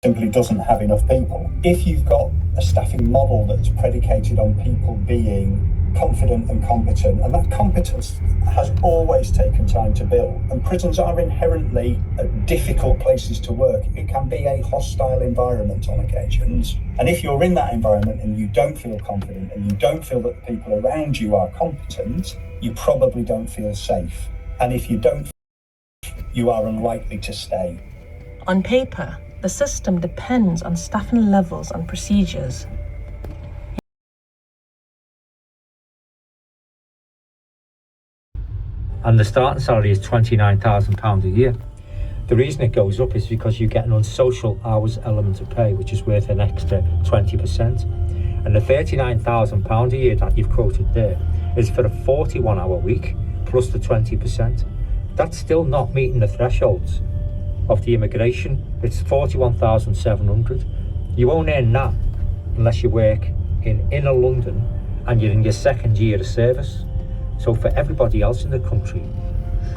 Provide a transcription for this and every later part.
simply doesn't have enough people. If you've got a staffing model that's predicated on people being confident and competent, and that competence has always taken time to build, and prisons are inherently difficult places to work. It can be a hostile environment on occasions, and if you're in that environment and you don't feel confident and you don't feel that the people around you are competent, you probably don't feel safe, and if you don't, you are unlikely to stay. On paper, the system depends on staffing levels and procedures. And the starting salary is £29,000 a year. The reason it goes up is because you get an unsocial hours element of pay, which is worth an extra 20%. And the £39,000 a year that you've quoted there is for a 41-hour week plus the 20%. That's still not meeting the thresholds of the immigration. It's 41,700. You won't earn that unless you work in inner London and you're in your second year of service. So for everybody else in the country,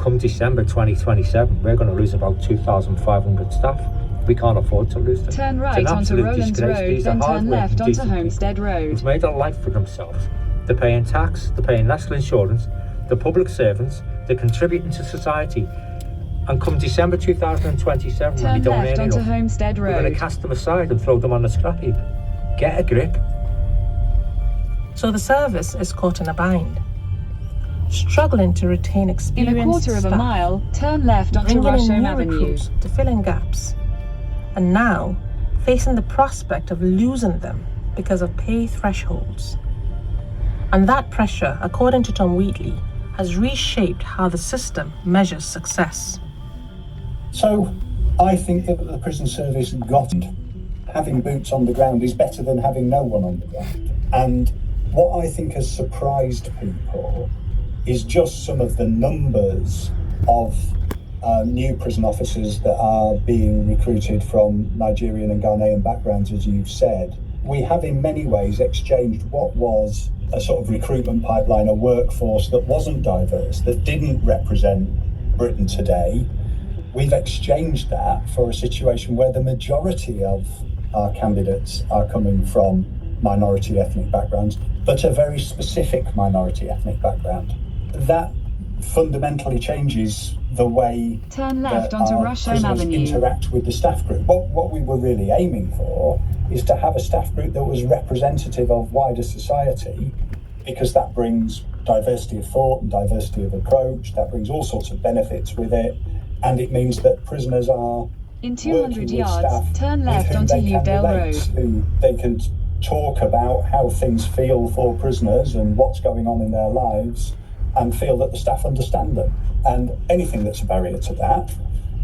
come December 2027, we're going to lose about 2,500 staff. We can't afford to lose them. Turn right onto Rowlands Road, then turn left onto Homestead Road. Who've made a life for themselves. They're paying tax, they're paying national insurance, they're public servants, they're contributing to society. And come December 2027, when we don't earn enough, Homestead Road. We're going to cast them aside and throw them on the scrap heap. Get a grip. So the service is caught in a bind, struggling to retain experienced In a quarter of a mile, turn left onto bringing in Rusholme new Avenue. recruits to fill in gaps, and now facing the prospect of losing them because of pay thresholds. And that pressure, according to Tom Wheatley, has reshaped how the system measures success. So I think that the prison service having boots on the ground is better than having no one on the ground. And what I think has surprised people is just some of the numbers of new prison officers that are being recruited from Nigerian and Ghanaian backgrounds, as you've said. We have in many ways exchanged what was a sort of recruitment pipeline, a workforce that wasn't diverse, that didn't represent Britain today. We've exchanged that for a situation where the majority of our candidates are coming from minority ethnic backgrounds, but a very specific minority ethnic background. That fundamentally changes the way Turn left that onto our Rusholme prisoners Avenue. interact with the staff group. What we were really aiming for is to have a staff group that was representative of wider society, because that brings diversity of thought and diversity of approach. That brings all sorts of benefits with it, and it means that prisoners are In 200 yards, staff turn left with whom onto they can Udale relate, Road. who they can talk about how things feel for prisoners and what's going on in their lives, and feel that the staff understand them. And anything that's a barrier to that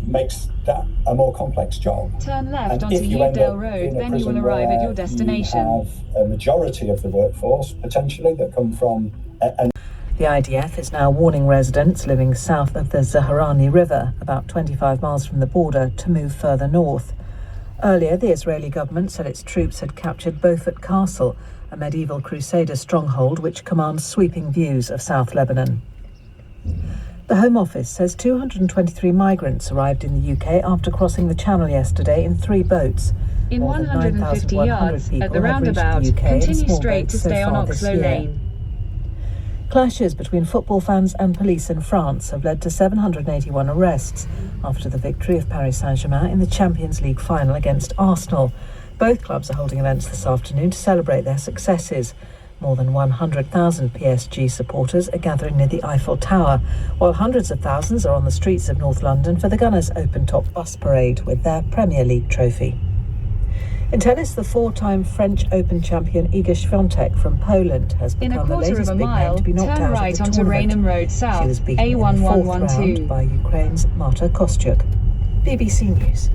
makes that a more complex job. Turn left And onto if you end Udale up Road, in a then you will prison arrive at where your destination. You have a majority of the workforce, potentially, that come from The IDF is now warning residents living south of the Zaharani River, about 25 miles from the border, to move further north. Earlier, the Israeli government said its troops had captured Beaufort Castle, a medieval Crusader stronghold which commands sweeping views of South Lebanon. The Home Office says 223 migrants arrived in the UK after crossing the Channel yesterday in 3 boats. In More than 150 9,100 yards, people at the have reached roundabout, the UK in continue small straight boats to stay so on far this Oxlow year. Lane. Clashes between football fans and police in France have led to 781 arrests after the victory of Paris Saint-Germain in the Champions League final against Arsenal. Both clubs are holding events this afternoon to celebrate their successes. More than 100,000 PSG supporters are gathering near the Eiffel Tower, while hundreds of thousands are on the streets of North London for the Gunners' open-top bus parade with their Premier League trophy. In tennis, the 4-time French Open champion Iga Świątek from Poland has In a become the quarter of latest a big name mile, to be knocked turn out right of the onto tournament. Rainham Road South, She was beaten in the 4th round A1112. by Ukraine's Marta Kostyuk. BBC News.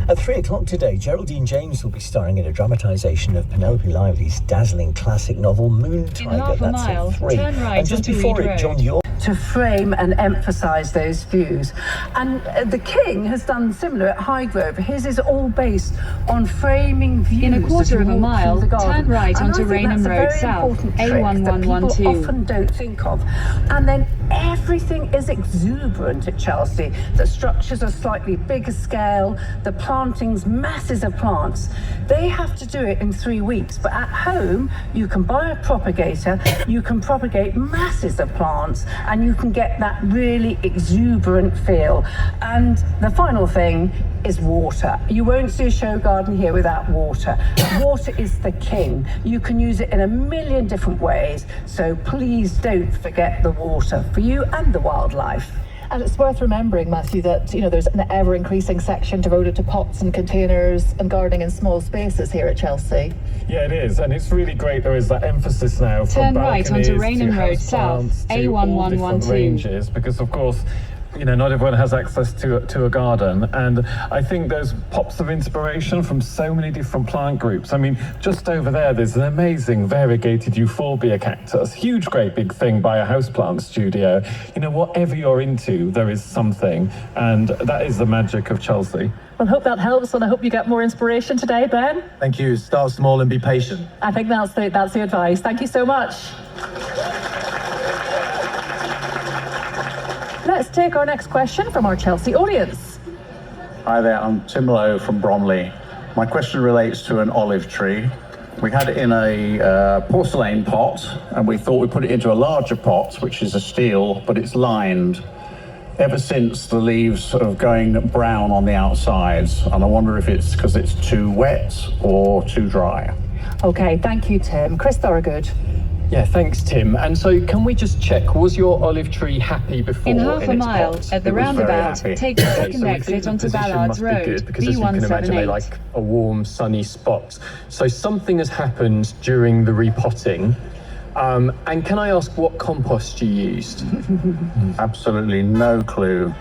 At 3 o'clock today, Geraldine James will be starring in a dramatisation of Penelope Lively's dazzling classic novel Moon Tiger. In half a That's mile, at 3. turn right And just onto before Reed it, Road. John York. To frame and emphasise those views. And the King has done similar at Highgrove. His is all based on framing views. In a quarter as of you a walk mile, through the garden. turn right And onto I think Rainham that's a Road very South, important trick that A1112. people often don't think of. And then every Everything is exuberant at Chelsea. The structures are slightly bigger scale, the plantings, masses of plants. They have to do it in 3 weeks, but at home, you can buy a propagator, you can propagate masses of plants, and you can get that really exuberant feel. And the final thing is water. You won't see a show garden here without water. Water is the king. You can use it in a million different ways, so please don't forget the water for you and the wildlife. And it's worth remembering, Matthew, that there's an ever-increasing section devoted to pots and containers and gardening in small spaces here at Chelsea. Yeah, it is, and it's really great. There is that emphasis now from Turn right onto Rainham Road South, A1112 ranges, because of course, not everyone has access to a garden, and I think there's pops of inspiration from so many different plant groups. I mean, just over there's an amazing variegated euphorbia cactus, huge, great big thing by a houseplant studio. Whatever you're into, there is something, and that is the magic of Chelsea. Well, hope that helps, and I hope you get more inspiration today, Ben. Thank you. Start small and be patient. I think that's the advice. Thank you so much. Let's take our next question from our Chelsea audience. Hi there, I'm Tim Lowe from Bromley. My question relates to an olive tree. We had it in a porcelain pot, and we thought we'd put it into a larger pot, which is a steel, but it's lined. Ever since, the leaves are going brown on the outsides, and I wonder if it's because it's too wet or too dry. Okay, thank you, Tim. Chris Thorogood. Yeah, thanks, Tim. And so can we just check, was your olive tree happy before? In half a mile pot? at the roundabout, take the second exit onto Ballards Road, because as you can imagine, they like a warm, sunny spot. So something has happened during the repotting. And can I ask what compost you used? Absolutely no clue.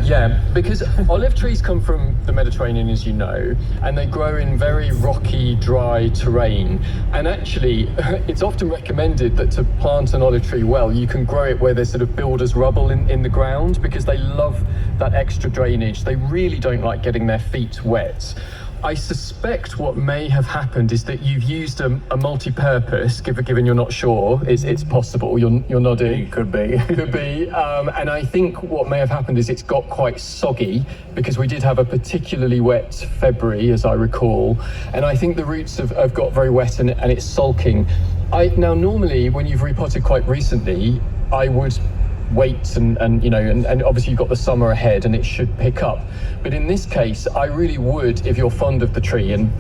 Yeah, because olive trees come from the Mediterranean, as you know, and they grow in very rocky, dry terrain. And actually, it's often recommended that to plant an olive tree well, you can grow it where there's sort of builder's rubble in the ground, because they love that extra drainage. They really don't like getting their feet wet. I suspect what may have happened is that you've used a multi-purpose, given you're not sure. It's possible, you're nodding. It could be. Could be. And I think what may have happened is it's got quite soggy, because we did have a particularly wet February, as I recall. And I think the roots have got very wet and it's sulking. Now, normally, when you've repotted quite recently, I would wait and obviously you've got the summer ahead and it should pick up. But in this case, I really would, if you're fond of the tree, and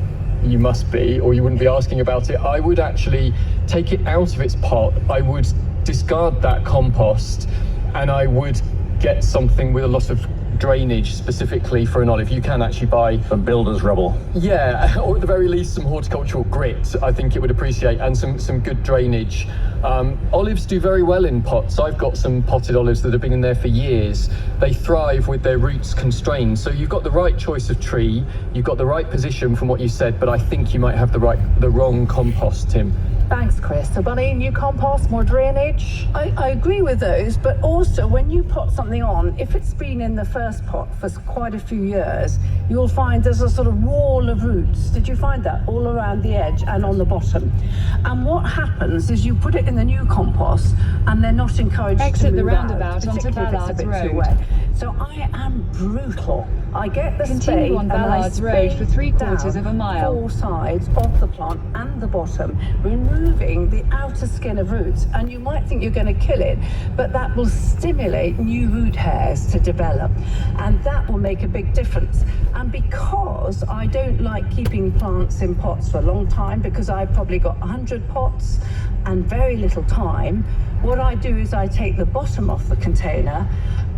you must be, or you wouldn't be asking about it, I would actually take it out of its pot. I would discard that compost, and I would get something with a lot of drainage specifically for an olive. You can actually buy some builder's rubble. Yeah, or at the very least some horticultural grit, I think it would appreciate, and some good drainage. Olives do very well in pots. I've got some potted olives that have been in there for years. They thrive with their roots constrained. So you've got the right choice of tree, you've got the right position from what you said, but I think you might have the wrong compost, Tim. Thanks, Chris. So, Bunny, new compost, more drainage? I agree with those, but also when you pot something on, if it's been in the first pot for quite a few years, you'll find there's a sort of wall of roots. Did you find that? All around the edge and on the bottom. And what happens is you put it in the new compost, and they're not encouraged Exit to move the roundabout out, onto Ballards Road. So I am brutal. I get the Continue spade on and Ballards I Road for 3/4 down of a mile. 4 sides of the plant and the bottom, removing the outer skin of roots. And you might think you're going to kill it, but that will stimulate new root hairs to develop, and that will make a big difference. And because I don't like keeping plants in pots for a long time, because I've probably got 100 pots and very little time, what I do is I take the bottom off the container,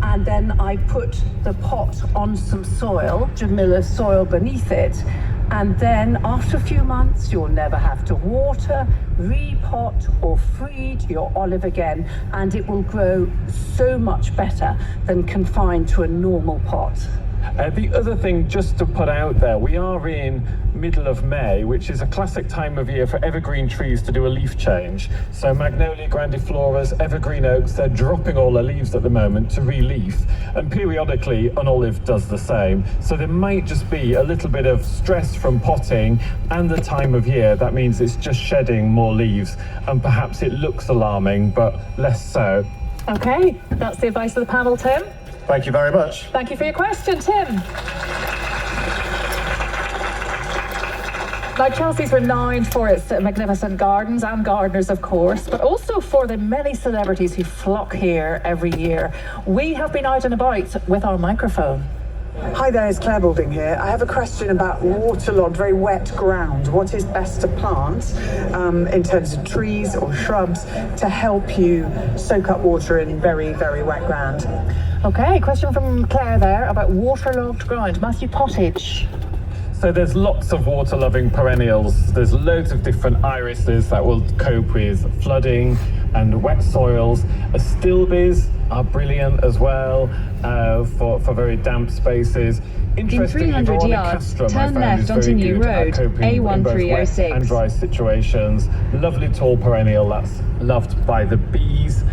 and then I put the pot on some soil, Jamila soil beneath it, and then after a few months you'll never have to water, repot or feed your olive again, and it will grow so much better than confined to a normal pot. The other thing just to put out there, we are in middle of May, which is a classic time of year for evergreen trees to do a leaf change. So Magnolia grandifloras, evergreen oaks, they're dropping all their leaves at the moment to re-leaf, and periodically an olive does the same. So there might just be a little bit of stress from potting and the time of year. That means it's just shedding more leaves, and perhaps it looks alarming, but less so. Okay, that's the advice of the panel, Tim. Thank you very much. Thank you for your question, Tim. Now, Chelsea's renowned for its magnificent gardens and gardeners, of course, but also for the many celebrities who flock here every year. We have been out and about with our microphone. Hi there, it's Claire Balding here. I have a question about waterlogged, very wet ground. What is best to plant in terms of trees or shrubs to help you soak up water in very, very wet ground? Okay, question from Claire there about waterlogged ground. Matthew Pottage. So there's lots of water-loving perennials. There's loads of different irises that will cope with flooding and wet soils. Astilbes are brilliant as well for very damp spaces. Interestingly, in 300 yards, turn left onto New Road, A1306. And dry situations. Lovely tall perennial that's loved by the bees.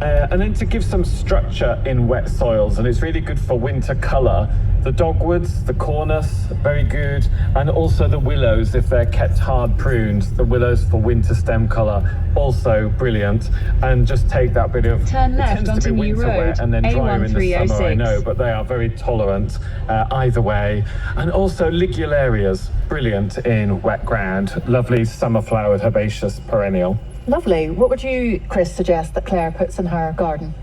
And then to give some structure in wet soils, and it's really good for winter colour. The dogwoods, the cornus, very good, and also the willows if they're kept hard pruned. The willows for winter stem colour, also brilliant. And just take that bit of, turn left it tends to onto be New winter Road, wet and then drier in the summer, I know, A1306. but they are very tolerant either way. And also ligularias, brilliant in wet ground. Lovely summer flowered herbaceous perennial. Lovely. What would you, Chris, suggest that Claire puts in her garden?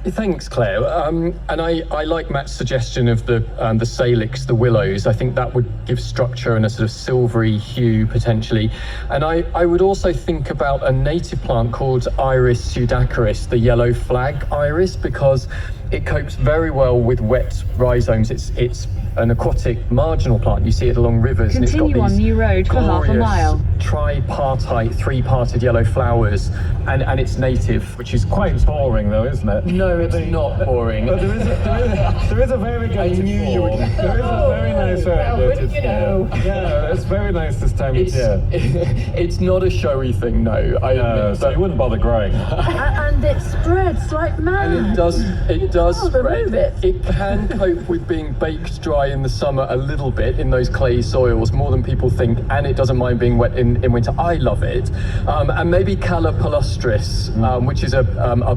Thanks, Claire. And I like Matt's suggestion of the salix, the willows. I think that would give structure and a sort of silvery hue potentially. And I would also think about a native plant called Iris pseudacaris, the yellow flag iris, because it copes very well with wet rhizomes. It's an aquatic marginal plant. You see it along rivers. Continue and it's got on these New Road for half a mile. Tripartite, three-parted yellow flowers, and it's native. Which is quite boring though, isn't it? No, it's not boring. But there is a variegated form. There is a very nice variegated form. Yeah, it's very nice this time of year. It's not a showy thing, no. So you wouldn't bother growing. And it spreads like mad. And it does spread. Remove it. It can cope with being baked dry in the summer a little bit in those clay soils, more than people think, and it doesn't mind being wet in winter. I love it. And maybe Calla palustris, which is a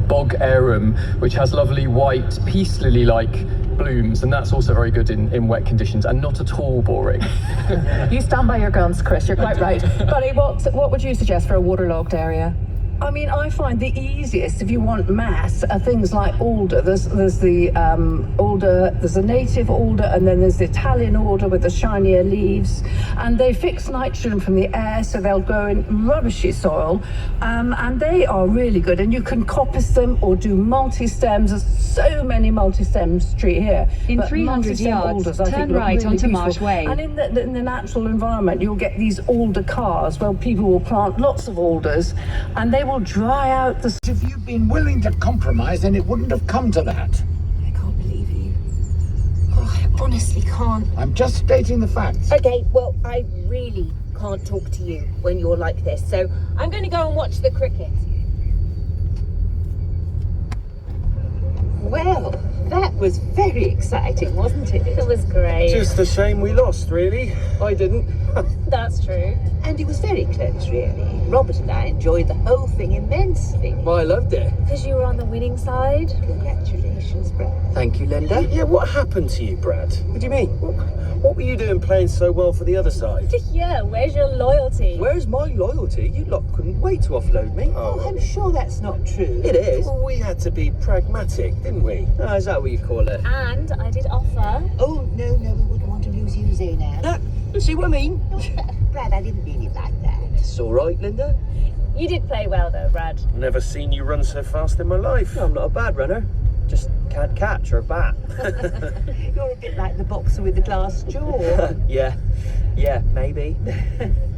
bog arum, which has lovely white peace lily-like blooms, and that's also very good in wet conditions and not at all boring. You stand by your guns, Chris, you're quite right. Buddy, what would you suggest for a waterlogged area? I mean, I find the easiest, if you want mass, are things like alder. There's the alder, there's a native alder, and then there's the Italian alder with the shinier leaves. And they fix nitrogen from the air, so they'll go in rubbishy soil. And they are really good. And you can coppice them or do multi-stems. There's so many multi-stems tree here. In But 300 multi-stem yards, alders, I think, turn look right really onto beautiful. Marsh Way. And in the natural environment, you'll get these alder cars where people will plant lots of alders, and they will dry out the... If you'd been willing to compromise, then it wouldn't have come to that. I can't believe you. Oh, I honestly can't. I'm just stating the facts. Okay, well, I really can't talk to you when you're like this, so I'm going to go and watch the cricket. Well, that was very exciting, wasn't it? It was great. Just a shame we lost, really. I didn't. That's true. And it was very close, really. Robert and I enjoyed the whole thing immensely. Well, I loved it. Because you were on the winning side. Congratulations, Brad. Thank you, Linda. Yeah, what happened to you, Brad? What do you mean? What were you doing playing so well for the other side? Yeah, where's your loyalty? Where's my loyalty? You lot couldn't wait to offload me. Oh, I'm sure that's not true. It is. Well, we had to be pragmatic, didn't we? Oh, is that what you call it? And I did offer. Oh, no, we wouldn't want to lose you, Zainab. See what I mean? Brad, I didn't mean it like that. It's all right, Linda. You did play well, though, Brad. Never seen you run so fast in my life. No, I'm not a bad runner. Just can't catch or bat. You're a bit like the boxer with the glass jaw. Yeah, maybe.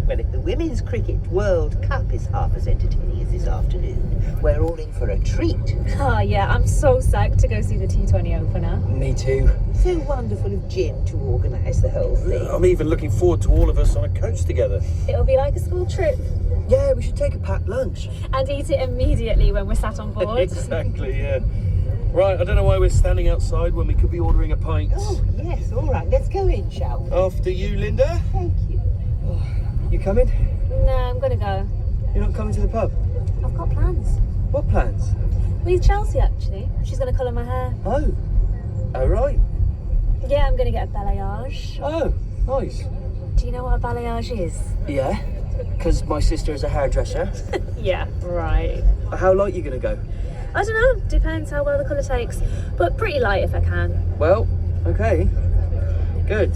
Well, if the Women's Cricket World Cup is half as entertaining as this afternoon, we're all in for a treat. Oh, yeah, I'm so psyched to go see the T20 opener. Me too. So wonderful of Jim to organise the whole thing. I'm even looking forward to all of us on a coach together. It'll be like a school trip. Yeah, we should take a packed lunch. And eat it immediately when we're sat on board. Exactly, yeah. Right, I don't know why we're standing outside when we could be ordering a pint. Oh, yes, all right, let's go in, shall we? After you, Linda. Thank you. You coming? No, I'm gonna go. You're not coming to the pub? I've got plans. What plans? With Chelsea, actually. She's gonna colour my hair. Oh. Oh, right. Yeah, I'm gonna get a balayage. Oh, nice. Do you know what a balayage is? Yeah, because my sister is a hairdresser. Yeah, right. How light are you going to go? I don't know, depends how well the colour takes, but pretty light if I can. Well, okay. Good.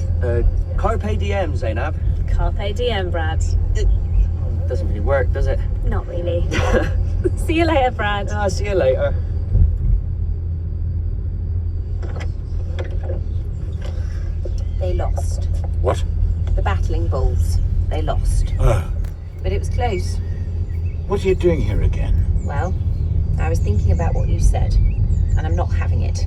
Carpe diem, Zainab. Carpe diem, Brad. Doesn't really work, does it? Not really. See you later, Brad. I'll see you later. They lost. What? The Battling Bulls. They lost. Oh. But it was close. What are you doing here again? Well, I was thinking about what you said, and I'm not having it.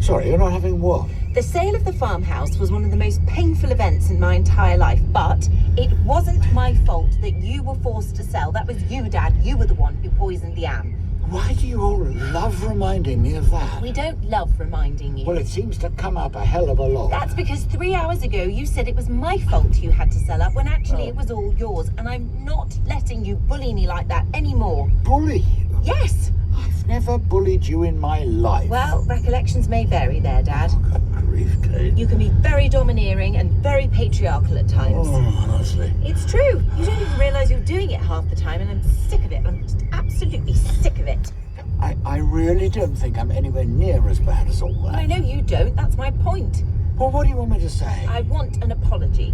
Sorry, you're not having what? The sale of the farmhouse was one of the most painful events in my entire life, but it wasn't my fault that you were forced to sell. That was you, Dad. You were the one who poisoned the am. Why do you all love reminding me of that? We don't love reminding you. Well, it seems to come up a hell of a lot. That's because 3 hours ago you said it was my fault you had to sell up, when actually it was all yours, and I'm not letting you bully me like that anymore. Bully you? Yes. I've never bullied you in my life. Well, recollections may vary there, Dad. Good grief, Kate. You can be very domineering and very patriarchal at times. Oh, honestly. It's true. You don't even realise you're doing it half the time, and I'm sick of it. I'm just absolutely sick of it. I really don't think I'm anywhere near as bad as all that. I know you don't. That's my point. Well, what do you want me to say? I want an apology.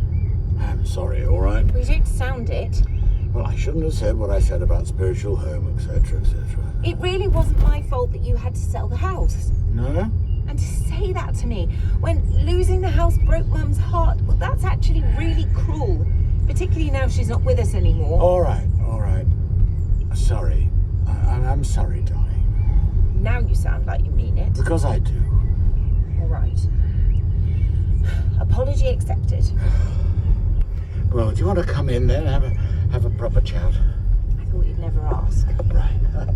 I'm sorry, all right? We don't sound it. Well, I shouldn't have said what I said about spiritual home, etc., etc. It really wasn't my fault that you had to sell the house. No? And to say that to me, when losing the house broke Mum's heart, well, that's actually really cruel. Particularly now she's not with us anymore. All right. Sorry. I'm sorry, darling. Now you sound like you mean it. Because I do. All right. Apology accepted. Well, do you want to come in then and have a proper chat? I thought you'd never ask. Right.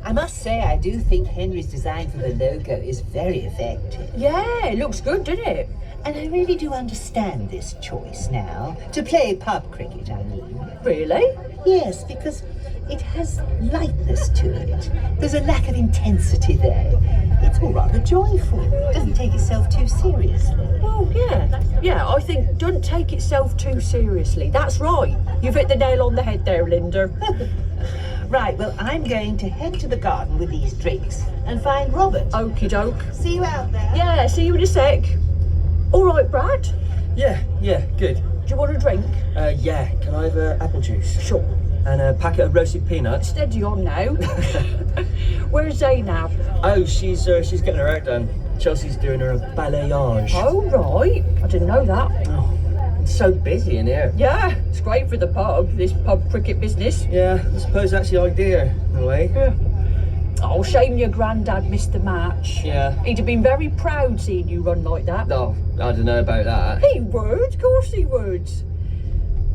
I must say, I do think Henry's design for the logo is very effective. Yeah, it looks good, doesn't it? And I really do understand this choice now. To play pub cricket, I mean. Really? Yes, because it has lightness to it. There's a lack of intensity there. It's all rather joyful. It doesn't take itself too seriously. Well, yeah, I think don't take itself too seriously. That's right. You've hit the nail on the head there, Linda. Right, well, I'm going to head to the garden with these drinks and find Robert. Okie doke. See you out there. Yeah, see you in a sec. All right, Brad. Yeah, good. Do you want a drink? Yeah. Can I have apple juice? Sure. And a packet of roasted peanuts. Steady on now. Where's Zainab? Oh, she's getting her hair done. Chelsea's doing her a balayage. Oh, right. I didn't know that. Oh, it's so busy in here. Yeah, it's great for the pub, this pub cricket business. Yeah, I suppose that's the idea, in a way. Yeah. Oh, shame your granddad missed the match. Yeah. He'd have been very proud seeing you run like that. Oh, I don't know about that. He would, of course he would.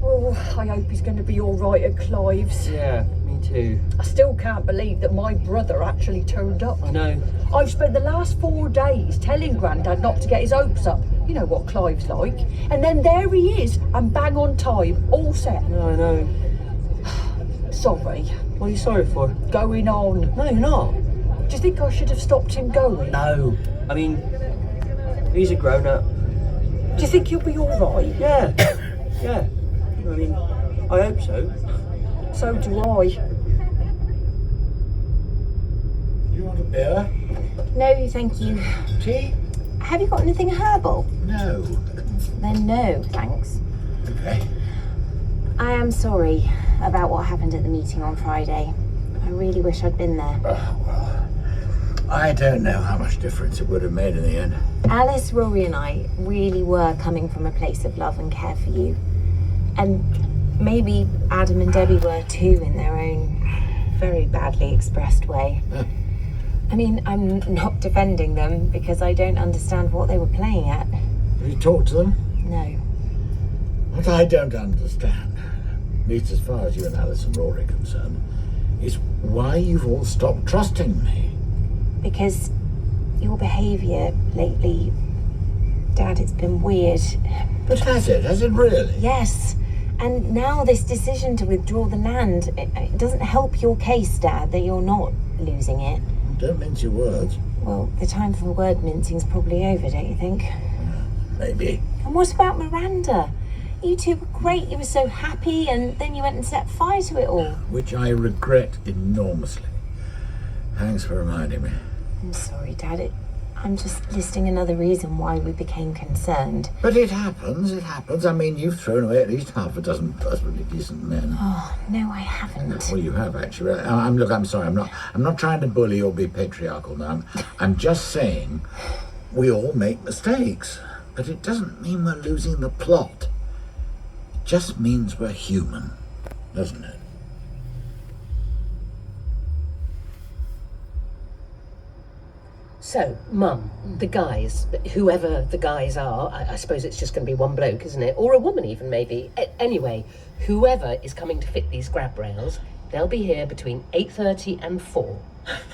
Oh, I hope he's going to be all right at Clive's. Yeah, me too. I still can't believe that my brother actually turned up. I know. I've spent the last 4 days telling Grandad not to get his hopes up. You know what Clive's like. And then there he is, and bang on time, all set. No, I know. Sorry. What are you sorry for? Going on. No, you're not. Do you think I should have stopped him going? No. I mean, he's a grown-up. Do you think he'll be all right? Yeah. Yeah. I mean, I hope so. So do I. You want a beer? No, thank you. Tea? Have you got anything herbal? No. Then no, thanks. Okay. I am sorry about what happened at the meeting on Friday. I really wish I'd been there. Well, I don't know how much difference it would have made in the end. Alice, Rory and I really were coming from a place of love and care for you. And maybe Adam and Debbie were too, in their own very badly expressed way. I mean, I'm not defending them because I don't understand what they were playing at. Have you talked to them? No. What I don't understand, at least as far as you and Alice and Rory are concerned, is why you've all stopped trusting me. Because your behaviour lately, Dad, it's been weird. But has it? Has it really? Yes. And now this decision to withdraw the land, it doesn't help your case, Dad, that you're not losing it. Don't mince your words. Well, the time for word mincing's probably over, don't you think? Maybe. And what about Miranda? You two were great, you were so happy, and then you went and set fire to it all. Which I regret enormously. Thanks for reminding me. I'm sorry, Dad. I'm just listing another reason why we became concerned. But it happens, it happens. I mean, you've thrown away at least half a dozen perfectly decent men. Oh, no, I haven't. Well, you have, actually. Look, I'm sorry. I'm not trying to bully or be patriarchal now. I'm just saying we all make mistakes. But it doesn't mean we're losing the plot. It just means we're human, doesn't it? So, Mum, the guys, whoever the guys are, I suppose it's just going to be one bloke, isn't it? Or a woman even, maybe. Anyway, whoever is coming to fit these grab rails, they'll be here between 8:30 and 4.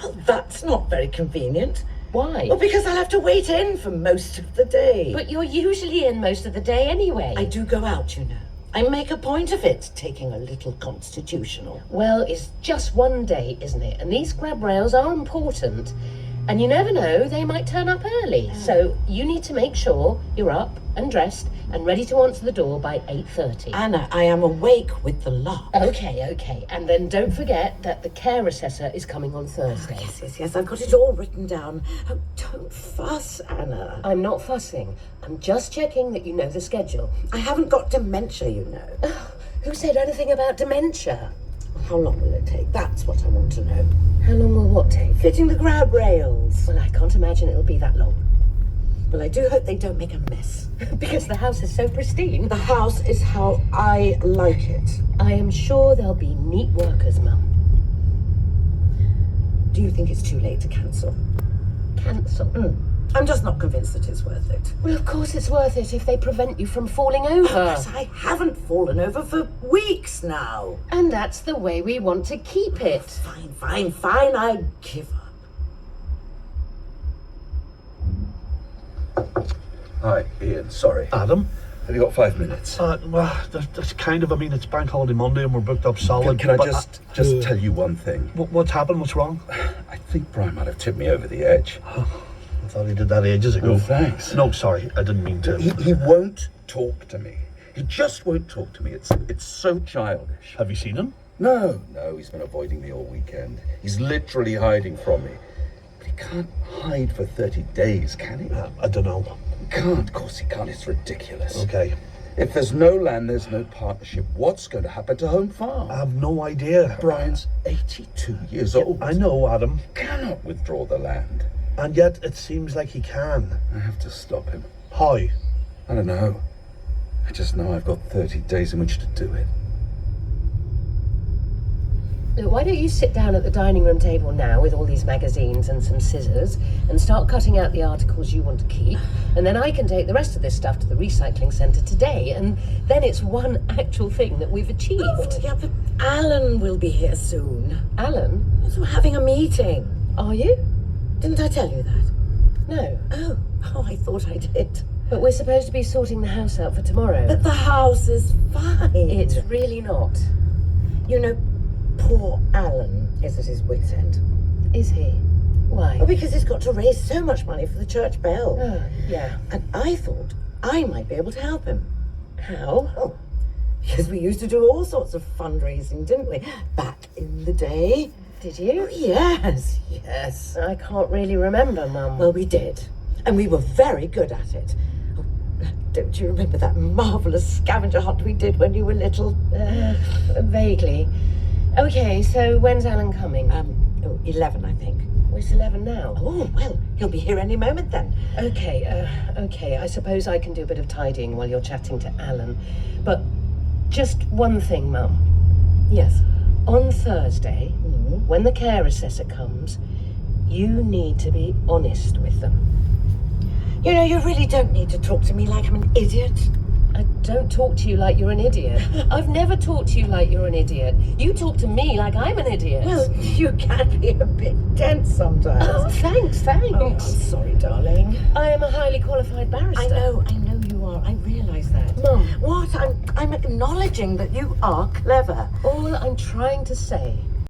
Well, that's not very convenient. Why? Well, because I'll have to wait in for most of the day. But you're usually in most of the day anyway. I do go out, you know. I make a point of it, taking a little constitutional. Well, it's just one day, isn't it? And these grab rails are important. And you never know, they might turn up early. So you need to make sure you're up and dressed and ready to answer the door by 8:30. Anna, I am awake with the lock. Okay. And then don't forget that the care assessor is coming on Thursday. Yes, I've got it all written down. Oh, don't fuss, Anna. I'm not fussing. I'm just checking that you know the schedule. I haven't got dementia, you know. Who said anything about dementia? How long will it take? That's what I want to know. How long will what take? Fitting the grab rails. Well, I can't imagine it'll be that long. Well, I do hope they don't make a mess. Because the house is so pristine. The house is how I like it. I am sure there'll be neat workers, Mum. Do you think it's too late to cancel? Cancel? I'm just not convinced that it's worth it. Well, of course it's worth it if they prevent you from falling over. But I haven't fallen over for weeks now. And that's the way we want to keep it. Fine. I give up. Hi, Ian, sorry. Adam? Have you got 5 minutes? Well, that's kind of, it's Bank Holiday Monday and we're booked up solid. Can I just tell you one thing? What's happened? What's wrong? I think Brian might have tipped me over the edge. I thought he did that ages ago. Oh, thanks. No, sorry, I didn't mean to. He won't talk to me. He just won't talk to me. It's so childish. Have you seen him? No, he's been avoiding me all weekend. He's literally hiding from me. But he can't hide for 30 days, can he? I don't know. He can't, of course he can't. It's ridiculous. Okay. If there's no land, there's no partnership. What's going to happen to Home Farm? I have no idea. Brian's 82 years old. I know, Adam. He cannot withdraw the land. And yet it seems like he can. I have to stop him. How? I don't know. I just know I've got 30 days in which to do it. Look, why don't you sit down at the dining room table now with all these magazines and some scissors and start cutting out the articles you want to keep, and then I can take the rest of this stuff to the recycling centre today, and then it's one actual thing that we've achieved. Oh, yeah, but Alan will be here soon. Alan? So we're having a meeting. Are you? Didn't I tell you that? No. Oh, I thought I did. But we're supposed to be sorting the house out for tomorrow. But the house is fine. It's really not. You know, poor Alan is at his wit's end. Is he? Why? Well, because he's got to raise so much money for the church bell. Oh, yeah. And I thought I might be able to help him. How? Oh, because we used to do all sorts of fundraising, didn't we? Back in the day. Did you? Oh, yes. I can't really remember, Mum. Well, we did. And we were very good at it. Oh, don't you remember that marvellous scavenger hunt we did when you were little? Vaguely. Okay, so when's Alan coming? 11, I think. Well, it's 11 now. Oh, well, he'll be here any moment then. Okay, I suppose I can do a bit of tidying while you're chatting to Alan. But just one thing, Mum. Yes. On Thursday, when the care assessor comes, you need to be honest with them. You know, you really don't need to talk to me like I'm an idiot. I don't talk to you like you're an idiot. I've never talked to you like you're an idiot. You talk to me like I'm an idiot. Well, you can be a bit dense sometimes. Oh, thanks. Oh, I'm sorry, darling. I am a highly qualified barrister. I know you are. I realise that. Mum. What? I'm acknowledging that you are clever. All I'm trying to say